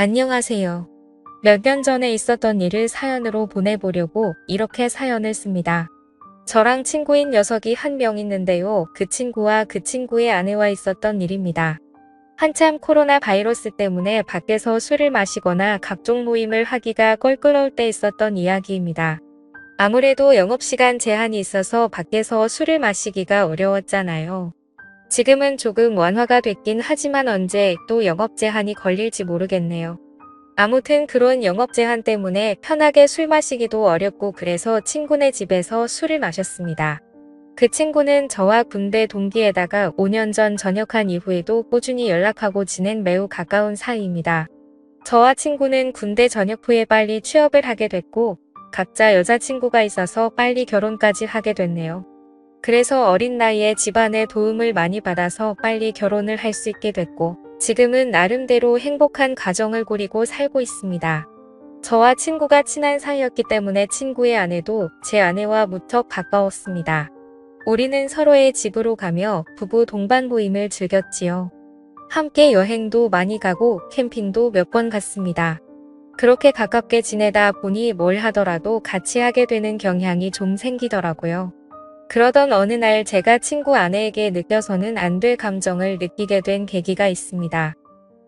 안녕하세요. 몇 년 전에 있었던 일을 사연으로 보내보려고 이렇게 사연을 씁니다. 저랑 친구인 녀석이 한 명 있는데요. 그 친구와 그 친구의 아내와 있었던 일입니다. 한참 코로나 바이러스 때문에 밖에서 술을 마시거나 각종 모임을 하기가 껄끄러울 때 있었던 이야기입니다. 아무래도 영업시간 제한이 있어서 밖에서 술을 마시기가 어려웠잖아요. 지금은 조금 완화가 됐긴 하지만 언제 또 영업 제한이 걸릴지 모르겠네요. 아무튼 그런 영업 제한 때문에 편하게 술 마시기도 어렵고 그래서 친구네 집에서 술을 마셨습니다. 그 친구는 저와 군대 동기에다가 5년 전 전역한 이후에도 꾸준히 연락하고 지낸 매우 가까운 사이입니다. 저와 친구는 군대 전역 후에 빨리 취업을 하게 됐고 각자 여자친구가 있어서 빨리 결혼까지 하게 됐네요. 그래서 어린 나이에 집안의 도움을 많이 받아서 빨리 결혼을 할 수 있게 됐고 지금은 나름대로 행복한 가정을 꾸리고 살고 있습니다. 저와 친구가 친한 사이였기 때문에 친구의 아내도 제 아내와 무척 가까웠습니다. 우리는 서로의 집으로 가며 부부 동반 모임을 즐겼지요. 함께 여행도 많이 가고 캠핑도 몇 번 갔습니다. 그렇게 가깝게 지내다 보니 뭘 하더라도 같이 하게 되는 경향이 좀 생기더라고요. 그러던 어느 날 제가 친구 아내에게 느껴서는 안 될 감정을 느끼게 된 계기가 있습니다.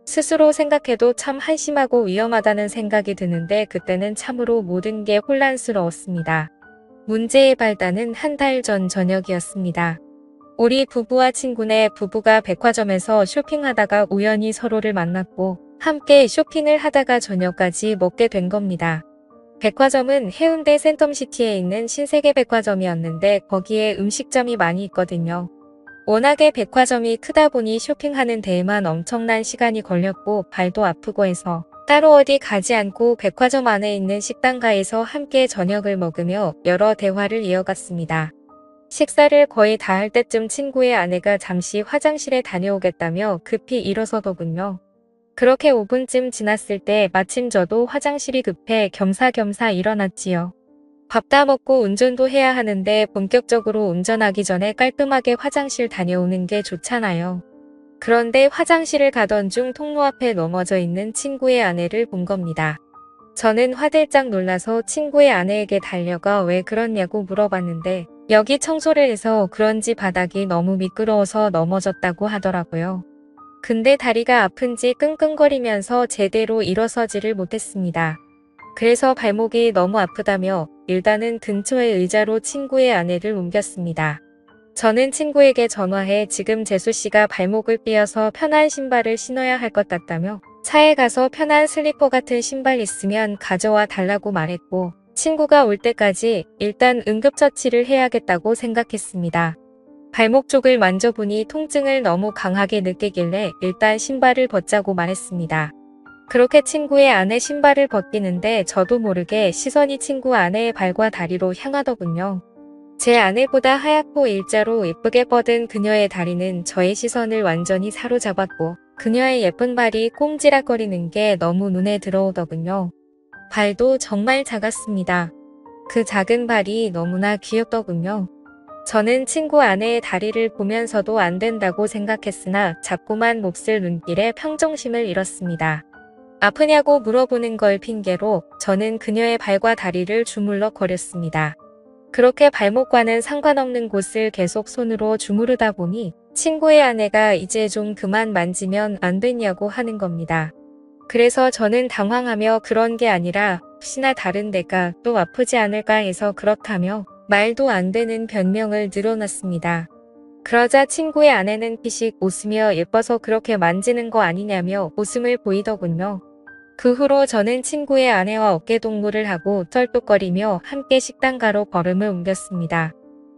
스스로 생각해도 참 한심하고 위험하다는 생각이 드는데 그때는 참으로 모든 게 혼란스러웠습니다. 문제의 발단은 한 달 전 저녁이었습니다. 우리 부부와 친구네 부부가 백화점에서 쇼핑하다가 우연히 서로를 만났고 함께 쇼핑을 하다가 저녁까지 먹게 된 겁니다. 백화점은 해운대 센텀시티에 있는 신세계 백화점이었는데 거기에 음식점이 많이 있거든요. 워낙에 백화점이 크다 보니 쇼핑하는 데에만 엄청난 시간이 걸렸고 발도 아프고 해서 따로 어디 가지 않고 백화점 안에 있는 식당가에서 함께 저녁을 먹으며 여러 대화를 이어갔습니다. 식사를 거의 다 할 때쯤 친구의 아내가 잠시 화장실에 다녀오겠다며 급히 일어서더군요. 그렇게 5분쯤 지났을 때 마침 저도 화장실이 급해 겸사겸사 일어났지요. 밥 다 먹고 운전도 해야 하는데 본격적으로 운전하기 전에 깔끔하게 화장실 다녀오는 게 좋잖아요. 그런데 화장실을 가던 중 통로 앞에 넘어져 있는 친구의 아내를 본 겁니다. 저는 화들짝 놀라서 친구의 아내에게 달려가 왜 그러냐고 물어봤는데 여기 청소를 해서 그런지 바닥이 너무 미끄러워서 넘어졌다고 하더라고요. 근데 다리가 아픈지 끙끙거리면서 제대로 일어서지를 못했습니다. 그래서 발목이 너무 아프다며 일단은 근처의 의자로 친구의 아내를 옮겼습니다. 저는 친구에게 전화해 지금 재수씨가 발목을 삐어서 편한 신발을 신어야 할 것 같다며 차에 가서 편한 슬리퍼 같은 신발 있으면 가져와 달라고 말했고 친구가 올 때까지 일단 응급처치를 해야겠다고 생각했습니다. 발목 쪽을 만져보니 통증을 너무 강하게 느끼길래 일단 신발을 벗자고 말했습니다. 그렇게 친구의 아내 신발을 벗기는데 저도 모르게 시선이 친구 아내의 발과 다리로 향하더군요. 제 아내보다 하얗고 일자로 예쁘게 뻗은 그녀의 다리는 저의 시선을 완전히 사로잡았고 그녀의 예쁜 발이 꼼지락거리는 게 너무 눈에 들어오더군요. 발도 정말 작았습니다. 그 작은 발이 너무나 귀엽더군요. 저는 친구 아내의 다리를 보면서도 안 된다고 생각했으나 자꾸만 몹쓸 눈길에 평정심을 잃었습니다. 아프냐고 물어보는 걸 핑계로 저는 그녀의 발과 다리를 주물럭거렸습니다. 그렇게 발목과는 상관없는 곳을 계속 손으로 주무르다 보니 친구의 아내가 이제 좀 그만 만지면 안 됐냐고 하는 겁니다. 그래서 저는 당황하며 그런 게 아니라 혹시나 다른 데가 또 아프지 않을까 해서 그렇다며 말도 안 되는 변명을 늘어놨습니다. 그러자 친구의 아내는 피식 웃으며 예뻐서 그렇게 만지는 거 아니냐며 웃음을 보이더군요. 그 후로 저는 친구의 아내와 어깨동무를 하고 쩔뚝거리며 함께 식당가로 걸음을 옮겼습니다.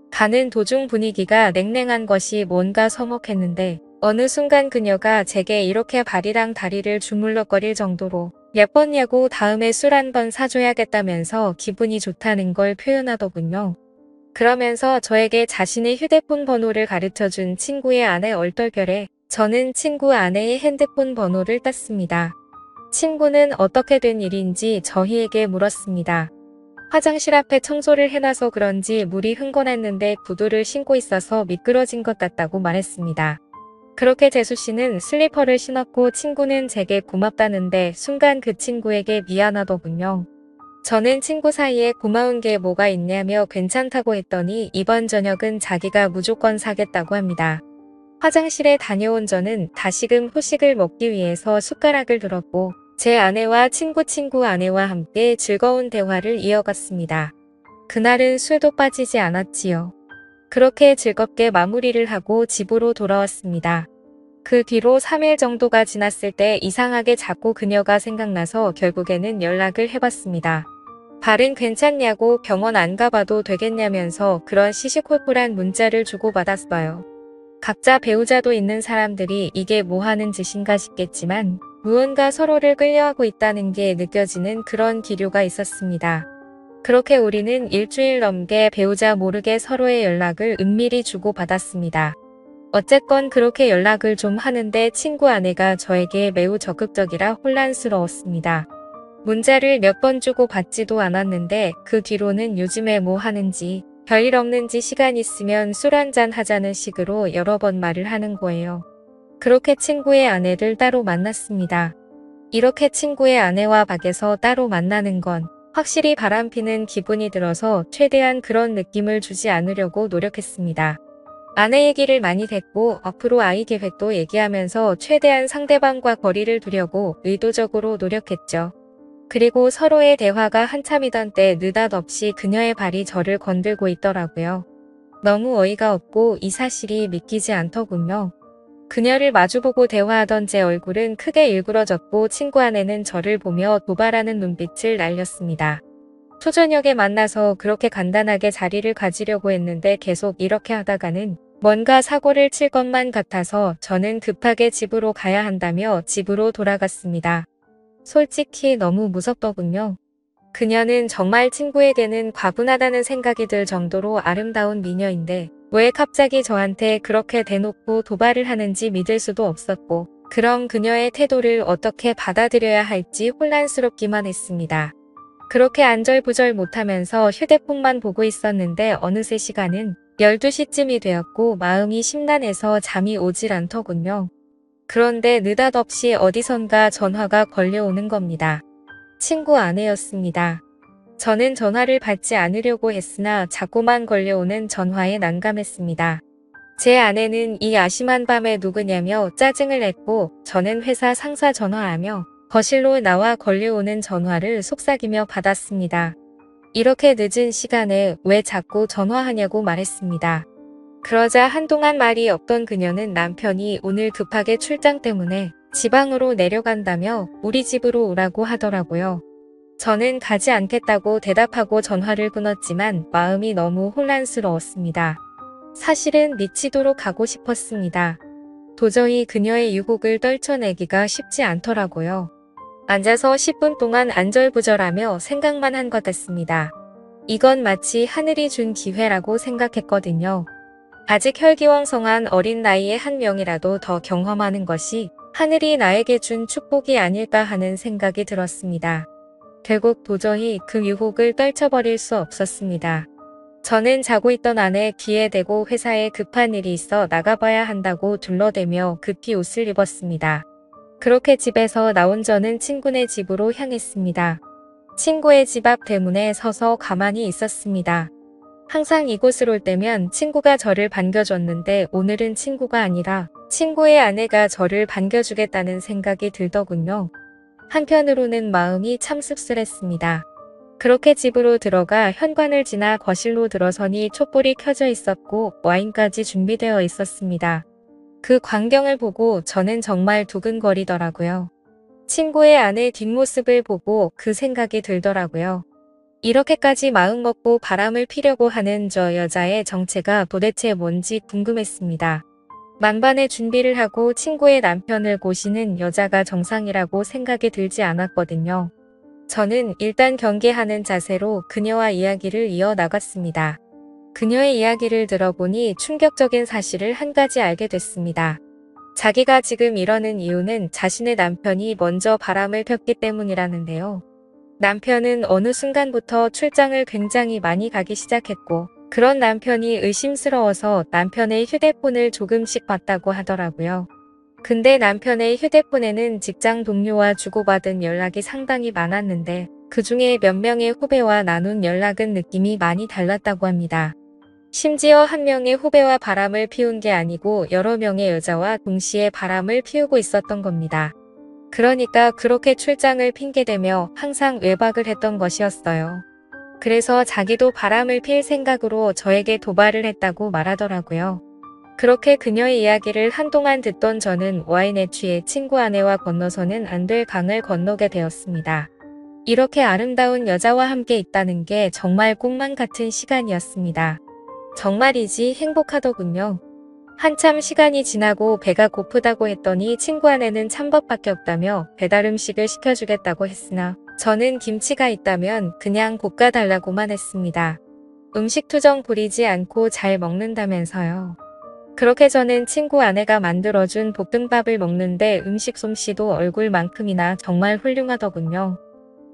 가는 도중 분위기가 냉랭한 것이 뭔가 서먹했는데 어느 순간 그녀가 제게 이렇게 발이랑 다리를 주물럭거릴 정도로 예뻤냐고 다음에 술 한 번 사줘야겠다면서 기분이 좋다는 걸 표현하더군요. 그러면서 저에게 자신의 휴대폰 번호를 가르쳐준 친구의 아내 얼떨결에 저는 친구 아내의 핸드폰 번호를 땄습니다. 친구는 어떻게 된 일인지 저희에게 물었습니다. 화장실 앞에 청소를 해놔서 그런지 물이 흥건했는데 구두를 신고 있어서 미끄러진 것 같다고 말했습니다. 그렇게 재수 씨는 슬리퍼를 신었고 친구는 제게 고맙다는데 순간 그 친구에게 미안하더군요. 저는 친구 사이에 고마운 게 뭐가 있냐며 괜찮다고 했더니 이번 저녁은 자기가 무조건 사겠다고 합니다. 화장실에 다녀온 저는 다시금 후식을 먹기 위해서 숟가락을 들었고 제 아내와 친구 아내와 함께 즐거운 대화를 이어갔습니다. 그날은 술도 빠지지 않았지요. 그렇게 즐겁게 마무리를 하고 집으로 돌아왔습니다. 그 뒤로 3일 정도가 지났을 때 이상하게 자꾸 그녀가 생각나서 결국에는 연락을 해봤습니다. 발은 괜찮냐고 병원 안 가봐도 되겠냐면서 그런 시시콜콜한 문자를 주고받았어요. 각자 배우자도 있는 사람들이 이게 뭐 하는 짓인가 싶겠지만 무언가 서로를 끌려하고 있다는 게 느껴지는 그런 기류가 있었습니다. 그렇게 우리는 일주일 넘게 배우자 모르게 서로의 연락을 은밀히 주고받았습니다. 어쨌건 그렇게 연락을 좀 하는데 친구 아내가 저에게 매우 적극적이라 혼란스러웠습니다. 문자를 몇 번 주고 받지도 않았는데 그 뒤로는 요즘에 뭐 하는지 별일 없는지 시간 있으면 술 한잔 하자는 식으로 여러 번 말을 하는 거예요. 그렇게 친구의 아내를 따로 만났습니다. 이렇게 친구의 아내와 밖에서 따로 만나는 건 확실히 바람피는 기분이 들어서 최대한 그런 느낌을 주지 않으려고 노력했습니다. 아내 얘기를 많이 됐고 앞으로 아이 계획도 얘기하면서 최대한 상대방과 거리를 두려고 의도적으로 노력했죠. 그리고 서로의 대화가 한참이던 때 느닷없이 그녀의 발이 저를 건들고 있더라고요. 너무 어이가 없고 이 사실이 믿기지 않더군요. 그녀를 마주보고 대화하던 제 얼굴은 크게 일그러졌고 친구 아내는 저를 보며 도발하는 눈빛을 날렸습니다. 초저녁에 만나서 그렇게 간단하게 자리를 가지려고 했는데 계속 이렇게 하다가는 뭔가 사고를 칠 것만 같아서 저는 급하게 집으로 가야 한다며 집으로 돌아갔습니다. 솔직히 너무 무섭더군요. 그녀는 정말 친구에게는 과분하다는 생각이 들 정도로 아름다운 미녀인데 왜 갑자기 저한테 그렇게 대놓고 도발을 하는지 믿을 수도 없었고 그럼 그녀의 태도를 어떻게 받아들여야 할지 혼란스럽기만 했습니다. 그렇게 안절부절 못하면서 휴대폰만 보고 있었는데 어느새 시간은 12시쯤이 되었고 마음이 심란해서 잠이 오질 않더군요. 그런데 느닷없이 어디선가 전화가 걸려오는 겁니다. 친구 아내였습니다. 저는 전화를 받지 않으려고 했으나 자꾸만 걸려오는 전화에 난감했습니다. 제 아내는 이 야심한 밤에 누구냐며 짜증을 냈고 저는 회사 상사 전화하며 거실로 나와 걸려오는 전화를 속삭이며 받았습니다. 이렇게 늦은 시간에 왜 자꾸 전화하냐고 말했습니다. 그러자 한동안 말이 없던 그녀는 남편이 오늘 급하게 출장 때문에 지방으로 내려간다며 우리 집으로 오라고 하더라고요. 저는 가지 않겠다고 대답하고 전화를 끊었지만 마음이 너무 혼란스러웠습니다. 사실은 미치도록 가고 싶었습니다. 도저히 그녀의 유혹을 떨쳐내기가 쉽지 않더라고요. 앉아서 10분 동안 안절부절하며 생각만 한 것 같습니다. 이건 마치 하늘이 준 기회라고 생각했거든요. 아직 혈기왕성한 어린 나이에 한 명이라도 더 경험하는 것이 하늘이 나에게 준 축복이 아닐까 하는 생각이 들었습니다. 결국 도저히 그 유혹을 떨쳐버릴 수 없었습니다. 저는 자고 있던 아내 귀에 대고 회사에 급한 일이 있어 나가봐야 한다고 둘러대며 급히 옷을 입었습니다. 그렇게 집에서 나온 저는 친구네 집으로 향했습니다. 친구의 집 앞 대문에 서서 가만히 있었습니다. 항상 이곳을 올 때면 친구가 저를 반겨줬는데 오늘은 친구가 아니라 친구의 아내가 저를 반겨주겠다는 생각이 들더군요. 한편으로는 마음이 참 씁쓸했습니다. 그렇게 집으로 들어가 현관을 지나 거실로 들어서니 촛불이 켜져 있었고 와인까지 준비되어 있었습니다. 그 광경을 보고 저는 정말 두근거리더라고요. 친구의 아내 뒷모습을 보고 그 생각이 들더라고요. 이렇게까지 마음먹고 바람을 피려고 하는 저 여자의 정체가 도대체 뭔지 궁금했습니다. 만반의 준비를 하고 친구의 남편을 고시는 여자가 정상이라고 생각이 들지 않았거든요. 저는 일단 경계하는 자세로 그녀와 이야기를 이어나갔습니다. 그녀의 이야기를 들어보니 충격적인 사실을 한 가지 알게 됐습니다. 자기가 지금 이러는 이유는 자신의 남편이 먼저 바람을 폈기 때문이라는데요. 남편은 어느 순간부터 출장을 굉장히 많이 가기 시작했고 그런 남편이 의심스러워서 남편의 휴대폰을 조금씩 봤다고 하더라고요. 근데 남편의 휴대폰에는 직장 동료와 주고받은 연락이 상당히 많았는데 그중에 몇 명의 후배와 나눈 연락은 느낌이 많이 달랐다고 합니다. 심지어 한 명의 후배와 바람을 피운 게 아니고 여러 명의 여자와 동시에 바람을 피우고 있었던 겁니다. 그러니까 그렇게 출장을 핑계대며 항상 외박을 했던 것이었어요. 그래서 자기도 바람을 필 생각으로 저에게 도발을 했다고 말하더라고요. 그렇게 그녀의 이야기를 한동안 듣던 저는 와인에 취해 친구 아내와 건너서는 안 될 강을 건너게 되었습니다. 이렇게 아름다운 여자와 함께 있다는 게 정말 꿈만 같은 시간이었습니다. 정말이지 행복하더군요. 한참 시간이 지나고 배가 고프다고 했더니 친구 아내는 찬밥밖에 없다며 배달 음식을 시켜주겠다고 했으나 저는 김치가 있다면 그냥 볶아달라고만 했습니다. 음식 투정 부리지 않고 잘 먹는다면서요. 그렇게 저는 친구 아내가 만들어준 볶음밥을 먹는데 음식 솜씨도 얼굴만큼이나 정말 훌륭하더군요.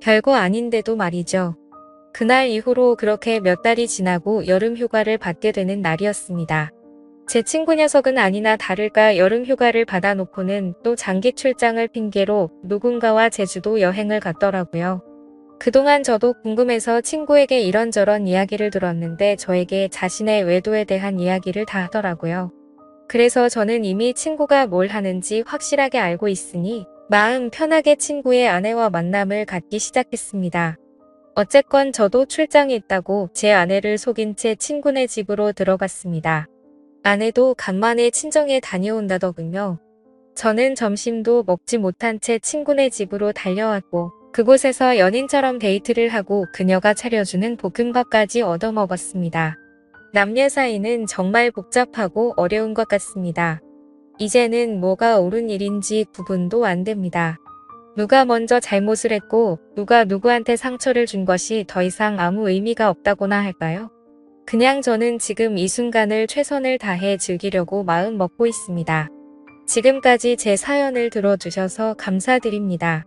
별거 아닌데도 말이죠. 그날 이후로 그렇게 몇 달이 지나고 여름 휴가를 받게 되는 날이었습니다. 제 친구 녀석은 아니나 다를까 여름 휴가를 받아놓고는 또 장기 출장을 핑계로 누군가와 제주도 여행을 갔더라고요. 그동안 저도 궁금해서 친구에게 이런저런 이야기를 들었는데 저에게 자신의 외도에 대한 이야기를 다 하더라고요. 그래서 저는 이미 친구가 뭘 하는지 확실하게 알고 있으니 마음 편하게 친구의 아내와 만남을 갖기 시작했습니다. 어쨌건 저도 출장에 있다고 제 아내를 속인 채 친구네 집으로 들어갔습니다. 아내도 간만에 친정에 다녀온다더군요. 저는 점심도 먹지 못한 채 친구네 집으로 달려왔고 그곳에서 연인처럼 데이트를 하고 그녀가 차려주는 볶음밥까지 얻어먹었습니다. 남녀 사이는 정말 복잡하고 어려운 것 같습니다. 이제는 뭐가 옳은 일인지 구분도 안 됩니다. 누가 먼저 잘못을 했고 누가 누구한테 상처를 준 것이 더 이상 아무 의미가 없다고나 할까요? 그냥 저는 지금 이 순간을 최선을 다해 즐기려고 마음 먹고 있습니다. 지금까지 제 사연을 들어주셔서 감사드립니다.